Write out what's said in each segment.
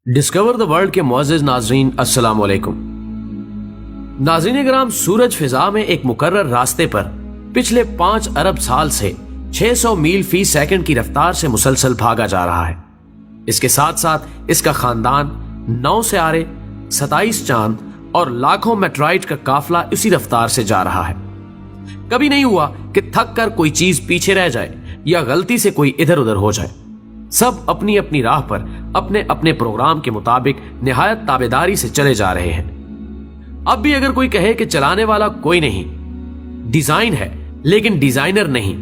Discover the world के मुअज़्ज़िज़ नाज़रीन, अस्सलाम वालेकुम। नाज़रीन कराम, सूरज फिजा में एक मुकर्रर रास्ते पर पिछले 5 अरब साल से 600 मील फी सेकंड की रफ्तार से मुसलसल भागा जा रहा है। इसके साथ साथ इसका खानदान 9 सियारे, 27 चांद और लाखों मेट्राइट का काफिला इसी रफ्तार से जा रहा है। कभी नहीं हुआ कि थक कर कोई चीज पीछे रह जाए या गलती से कोई इधर उधर हो जाए। सब अपनी अपनी राह पर अपने अपने प्रोग्राम के मुताबिक निहायत ताबेदारी से चले जा रहे हैं। अब भी अगर कोई कहे कि चलाने वाला कोई नहीं, डिजाइन है लेकिन डिजाइनर नहीं,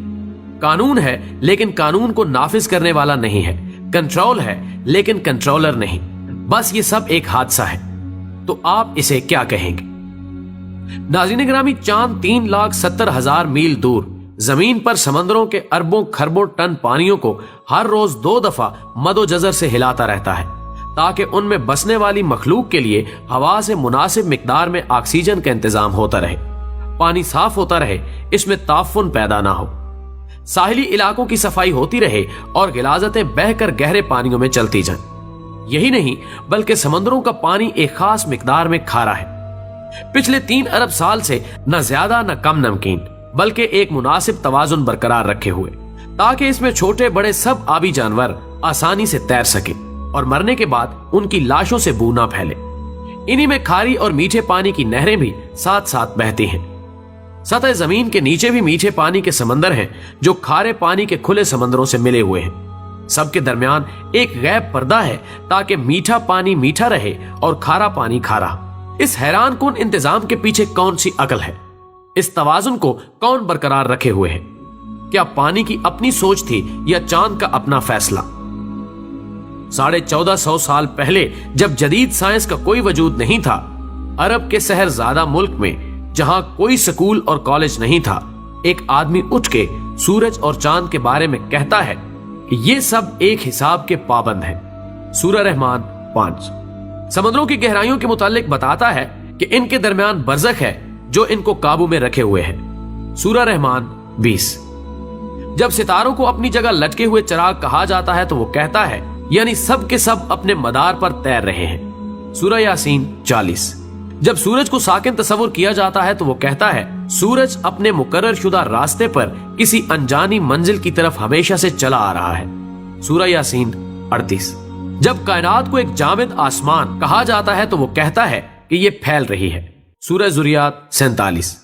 कानून है लेकिन कानून को नाफिज करने वाला नहीं है, कंट्रोल है लेकिन कंट्रोलर नहीं, बस ये सब एक हादसा है, तो आप इसे क्या कहेंगे? नाज़रीन गिरामी, चांद 3,70,000 मील दूर जमीन पर समंदरों के अरबों खरबों टन पानियों को हर रोज 2 दफा मदोजजर से हिलाता रहता है ताकि उनमें बसने वाली मखलूक के लिए हवा से मुनासिब मिकदार में ऑक्सीजन का इंतजाम होता रहे, पानी साफ होता रहे, इसमें ताफुन पैदा ना हो, साहिली इलाकों की सफाई होती रहे और गिलाजतें बहकर गहरे पानियों में चलती जाएं। यही नहीं बल्कि समंदरों का पानी एक खास मिकदार में खारा है। पिछले 3 अरब साल से न ज्यादा न कम नमकीन बल्कि एक मुनासिब तवाजुन बरकरार रखे हुए ताकि इसमें छोटे बड़े सब आबी जानवर आसानी से तैर सके और मरने के बाद उनकी लाशों से बू ना फैले। इन्हीं में खारी और मीठे पानी की नहरें भी साथ साथ बहती हैं। सतह जमीन के नीचे भी मीठे पानी के समंदर हैं जो खारे पानी के खुले समंदरों से मिले हुए हैं। सबके दरमियान एक गैब पर्दा है ताकि मीठा पानी मीठा रहे और खारा पानी खारा। इस हैरान कुन इंतजाम के पीछे कौन सी अकल है? इस तवाजुन को कौन बरकरार रखे हुए है? क्या पानी की अपनी सोच थी या चांद का अपना फैसला? 1450 साल पहले जब जदीद साइंस का कोई वजूद नहीं था, अरब के शहरजादा मुल्क में जहां कोई स्कूल और कॉलेज नहीं था, एक आदमी उठ के सूरज और चांद के बारे में कहता है कि ये सब एक हिसाब के पाबंद हैं। सूरह रहमान 5 समंदरों की गहराइयों के मुतालिक बताता है कि इनके दरमियान बरज़ख है जो इनको काबू में रखे हुए है। सूरह रहमान 20 जब सितारों को अपनी जगह लटके हुए चिराग कहा जाता है तो वो कहता है यानी सब के सब अपने मदार पर तैर रहे हैं। सूरह यासीन 40 जब सूरज को साकिन तस्वुर किया जाता है तो वो कहता है सूरज अपने मुकर्रर शुदा रास्ते पर किसी अनजानी मंजिल की तरफ हमेशा से चला आ रहा है। सूरह यासीन 38 जब कायनात को एक जामिद आसमान कहा जाता है तो वो कहता है कि ये फैल रही है। सूरह ज़ुरियात 47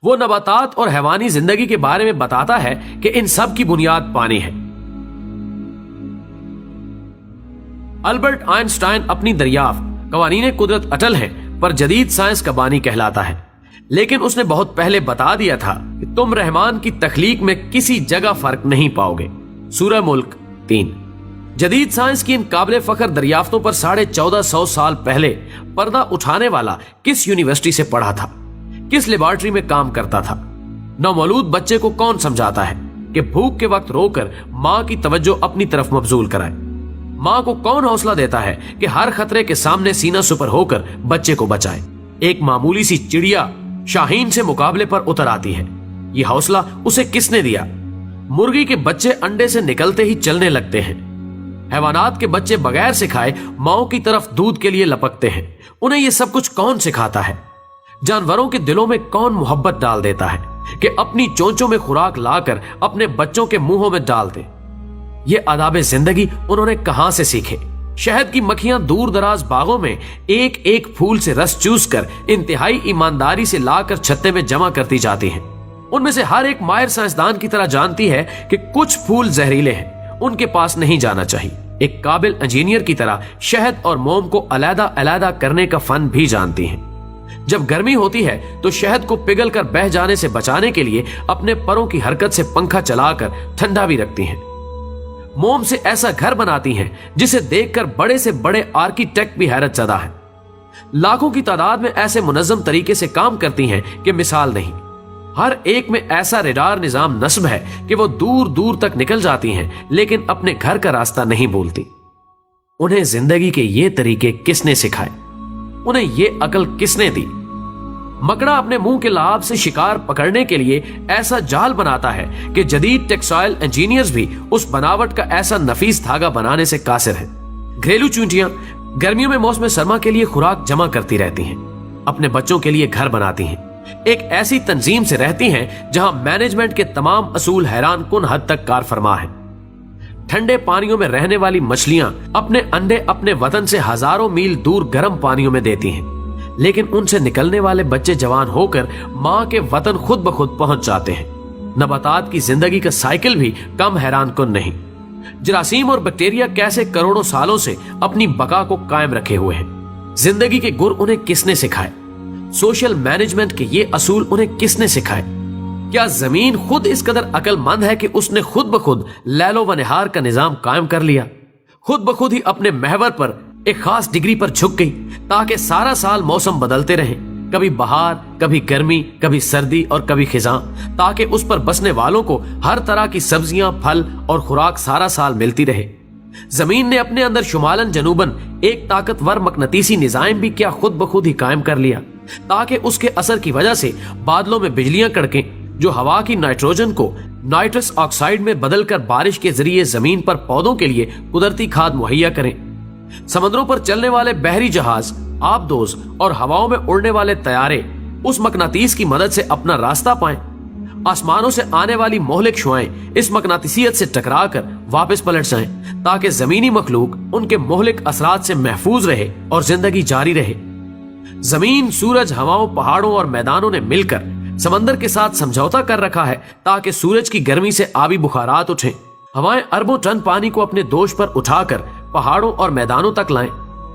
वो नबातात और हैवानी जिंदगी के बारे में बताता है कि इन सब की बुनियाद पानी है। अल्बर्ट आइंस्टाइन अपनी दरियाफ्त कवानीने कुदरत अटल है पर जदीद साइंस का बानी कहलाता है, लेकिन उसने बहुत पहले बता दिया था कि तुम रहमान की तख्लीक में किसी जगह फर्क नहीं पाओगे। सूरह मुल्क 3 जदीद साइंस की इन काबिल फख्र दरियाफ्तों पर 1450 साल पहले पर्दा उठाने वाला किस यूनिवर्सिटी से पढ़ा था, किस लेबोरेटरी में काम करता था? नौमौलूद बच्चे को कौन समझाता है कि भूख के वक्त रोकर माँ की तवज्जो अपनी तरफ मबजूल कराए? माँ को कौन हौसला देता है कि हर खतरे के सामने सीना सुपर होकर बच्चे को बचाए? एक मामूली सी चिड़िया शाहीन से मुकाबले पर उतर आती है। ये हौसला उसे किसने दिया? मुर्गी के बच्चे अंडे से निकलते ही चलने लगते हैं। हैवानात के बच्चे बगैर सिखाए माओ की तरफ दूध के लिए लपकते हैं। उन्हें यह सब कुछ कौन सिखाता है? जानवरों के दिलों में कौन मोहब्बत डाल देता है कि अपनी चोंचों में खुराक लाकर अपने बच्चों के मुंहों में डाल दे? ये आदाबे जिंदगी उन्होंने कहां से सीखे? शहद की मक्खियां दूर दराज बागों में एक एक फूल से रस चूस कर इंतहाई ईमानदारी से लाकर छत्ते में जमा करती जाती हैं। उनमें से हर एक माहिर साइंसदान की तरह जानती है कि कुछ फूल जहरीले हैं, उनके पास नहीं जाना चाहिए। एक काबिल इंजीनियर की तरह शहद और मोम को अलग अलग करने का फन भी जानती हैं। जब गर्मी होती है तो शहद को पिघल कर बह जाने से बचाने के लिए अपने परों की हरकत से पंखा चलाकर ठंडा भी रखती हैं। मोम से ऐसा घर बनाती हैं जिसे देखकर बड़े से बड़े आर्किटेक्ट भी हैरत ज़दा हैं। लाखों की तादाद में ऐसे मुनज़्ज़म तरीके से काम करती हैं कि मिसाल नहीं। हर एक में ऐसा रेडार निजाम नस्ब है कि वो दूर दूर तक निकल जाती हैं लेकिन अपने घर का रास्ता नहीं भूलती। उन्हें जिंदगी के ये तरीके किसने सिखाए? उन्हें ये अकल किसने दी? मकड़ा अपने मुंह के लाभ से शिकार पकड़ने के लिए ऐसा जाल बनाता है कि जदीद टेक्सटाइल इंजीनियर्स भी उस बनावट का ऐसा नफीस धागा बनाने से कासिर है। घरेलू चूंटियां गर्मियों में मौसम सरमा के लिए खुराक जमा करती रहती हैं, अपने बच्चों के लिए घर बनाती हैं, एक ऐसी तंजीम से रहती हैं जहां मैनेजमेंट के तमाम असूल हैरान कुन हद तक कार फरमा है। ठंडे पानियों में रहने वाली मछलियां अपने अंडे अपने वतन से हजारों मील दूर गर्म पानियों में देती हैं, लेकिन उनसे निकलने वाले बच्चे जवान होकर मां के वतन खुद ब खुद पहुंच जाते हैं। नबातात की जिंदगी का साइकिल भी कम हैरान कुन नहीं। जरासीम और बैक्टीरिया कैसे करोड़ों सालों से अपनी बका को कायम रखे हुए हैं। जिंदगी के गुर उन्हें किसने सिखाए? सोशल मैनेजमेंट के ये असूल उन्हें किसने सिखाए? क्या जमीन खुद इस कदर अक्लमंद है कि उसने खुद ब खुद लैलो व निहार का निजाम कायम कर लिया, खुद ब खुद ही अपने महवर पर एक खास डिग्री पर झुक गई ताकि सारा साल मौसम बदलते रहे, कभी बहार, कभी गर्मी, कभी सर्दी और कभी खिजां, ताकि उस पर बसने वालों को हर तरह की सब्जियां, फल और खुराक सारा साल मिलती रहे। जमीन ने अपने अंदर शुमालन जनूबन एक ताकतवर मकनतीसी निजाम भी क्या खुद ब खुद ही कायम कर लिया, ताकि उसके असर की वजह से बादलों में बिजलियां कड़कें जो हवा की नाइट्रोजन को नाइट्रस ऑक्साइड में बदलकर बारिश के जरिए जमीन पर पौधों के लिए कुदरती खाद मुहैया करें। समंदरों पर चलने वाले बहरी जहाज, आबदोज और हवाओं में उड़ने वाले तैयारे उस मकनातीस की मदद से अपना रास्ता पाएं। आसमानों से आने वाली मोहलिक शुआएं इस मकनातीसियत से टकराकर वापस पलट जाएं, ताकि जमीनी मखलूक उनके मोहलिक असरात से महफूज रहे और जिंदगी जारी रहे। जमीन, सूरज, हवाओं, पहाड़ों और मैदानों ने मिलकर समंदर के साथ समझौता कर रखा है ताकि सूरज की गर्मी से आबी बुखारात उठें। हवाएं अरबों टन पानी को अपने दोष पर उठाकर पहाड़ों और मैदानों तक लाएं।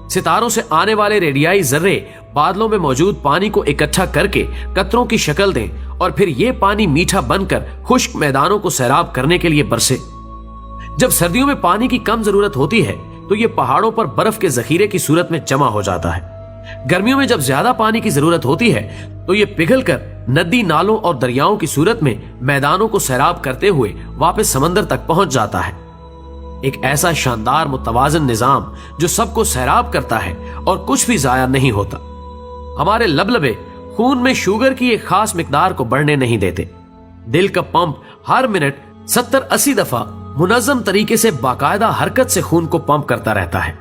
सितारों से आने वाले रेडियाई जर्रे बादलों में मौजूद पानी को इकट्ठा करके कतरों की शक्ल दें और फिर ये पानी मीठा बनकर खुश्क मैदानों को सैराब करने के लिए बरसे। जब सर्दियों में पानी की कम जरूरत होती है तो ये पहाड़ों पर बर्फ के जखीरे की सूरत में जमा हो जाता है। गर्मियों में जब ज्यादा पानी की जरूरत होती है तो ये पिघलकर नदी, नालों और दरियाओं की सूरत में मैदानों को सैराब करते हुए वापस समंदर तक पहुंच जाता है। एक ऐसा शानदार मुतवाजन निजाम जो सबको सैराब करता है और कुछ भी जाया नहीं होता। हमारे लबलबे खून में शुगर की एक खास मिकदार को बढ़ने नहीं देते। दिल का पंप हर मिनट 70-80 दफा मुनज़्ज़म तरीके से बाकायदा हरकत से खून को पंप करता रहता है।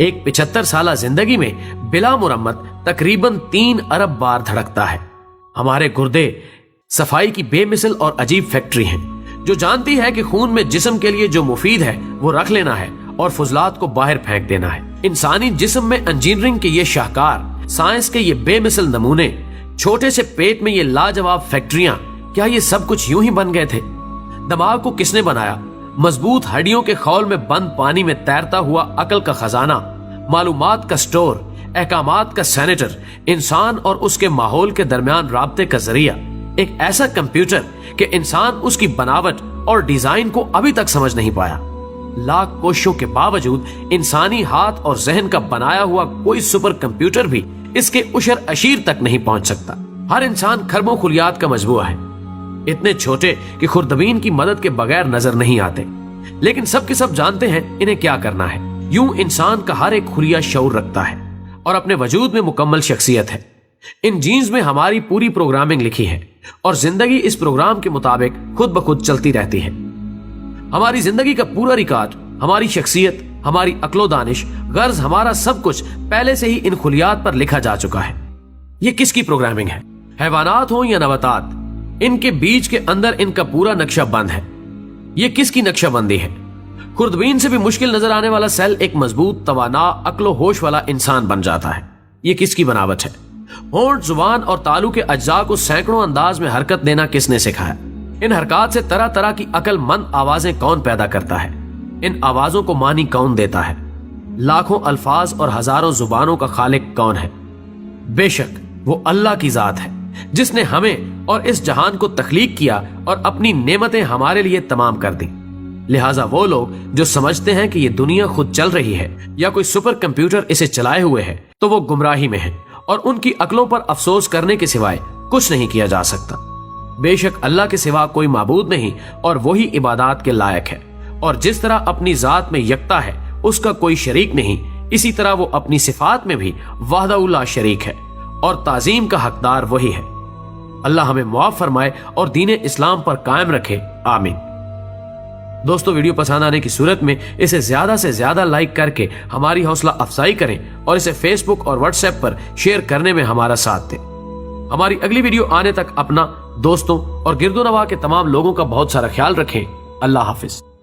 एक 75 साला जिंदगी में बिला मुरम्मत तकरीबन 3 अरब बार धड़कता है। हमारे गुर्दे सफाई की बेमिसल और अजीब फैक्ट्री हैं जो जानती है कि खून में जिस्म के लिए जो मुफीद है वो रख लेना है और फुजलात को बाहर फेंक देना है। इंसानी जिस्म में इंजीनियरिंग के ये शाहकार, साइंस के ये बेमिसल नमूने, छोटे से पेट में ये लाजवाब फैक्ट्रियां, क्या ये सब कुछ यूं ही बन गए थे? दिमाग को किसने बनाया? मजबूत हड्डियों के खौल में बंद पानी में तैरता हुआ अकल का खजाना, मालूमात का स्टोर, अहकामात का सेनेटर, इंसान और उसके माहौल के दरमियान राब्ते का जरिया, एक ऐसा कंप्यूटर कि इंसान उसकी बनावट और डिजाइन को अभी तक समझ नहीं पाया। लाख कोशिशों के बावजूद इंसानी हाथ और जहन का बनाया हुआ कोई सुपर कंप्यूटर भी इसके उशर अशीर तक नहीं पहुंच सकता। हर इंसान खरबों खुलियात का मजबूआ है, इतने छोटे कि खुर्दबीन की मदद के बगैर नजर नहीं आते, लेकिन सब के सब जानते हैं इन्हें क्या करना है। यूं इंसान का हर एक खुलिया शऊर रखता है और अपने वजूद में मुकम्मल शख्सियत है। इन जीन्स में हमारी पूरी प्रोग्रामिंग लिखी है और जिंदगी इस प्रोग्राम के मुताबिक खुद ब खुद चलती रहती है। हमारी जिंदगी का पूरा रिकॉर्ड, हमारी शख्सियत, हमारी अक्लो दानिश, गर्ज, हमारा सब कुछ पहले से ही इन खुलियात पर लिखा जा चुका है। ये किसकी प्रोग्रामिंग है? हैवानात हो या नबातात, इनके बीच के अंदर इनका पूरा नक्शा बंद है। ये किसकी नक्शाबंदी है? खुर्दबीन से भी मुश्किल नजर आने वाला सेल एक मजबूत, तवाना, अक्लो होश वाला इंसान बन जाता है। ये किसकी बनावट है? होंठ, जुबान और तालू के अज्जा को सैकड़ों अंदाज में हरकत देना किसने सिखाया? इन हरकत से तरह तरह की अक्लमंद आवाजें कौन पैदा करता है? इन आवाजों को मानी कौन देता है? लाखों अल्फाज और हजारों जुबानों का खालिक कौन है? बेशक वो अल्लाह की जात है जिसने हमें और इस जहान को तख्लीक किया और अपनी नेमतें हमारे लिए तमाम कर दी। लिहाजा वो लोग जो समझते हैं कि ये दुनिया खुद चल रही है या कोई सुपर कंप्यूटर इसे चलाए हुए है, तो वो गुमराही में है और उनकी अक्लों पर अफसोस करने के सिवाय कुछ नहीं किया जा सकता। बेशक अल्लाह के सिवा कोई माबूद नहीं और वही इबादत के लायक है, और जिस तरह अपनी जात में यकता है, उसका कोई शरीक नहीं, इसी तरह वो अपनी सिफात में भी वाहदहु ला शरीक है और ताजीम का हकदार वही है। अल्लाह हमें मुआफ फरमाए और दीन इस्लाम पर कायम रखे। आमीन। دوستو ویڈیو پسند آنے کی صورت میں اسے زیادہ سے زیادہ لائک کر کے ہماری حوصلہ افزائی کریں اور اسے فیس بک اور واٹس ایپ پر شیئر کرنے میں ہمارا ساتھ دیں۔ ہماری اگلی ویڈیو آنے تک اپنا، دوستوں اور گرد و نواح کے تمام لوگوں کا بہت سارا خیال رکھیں۔ اللہ حافظ۔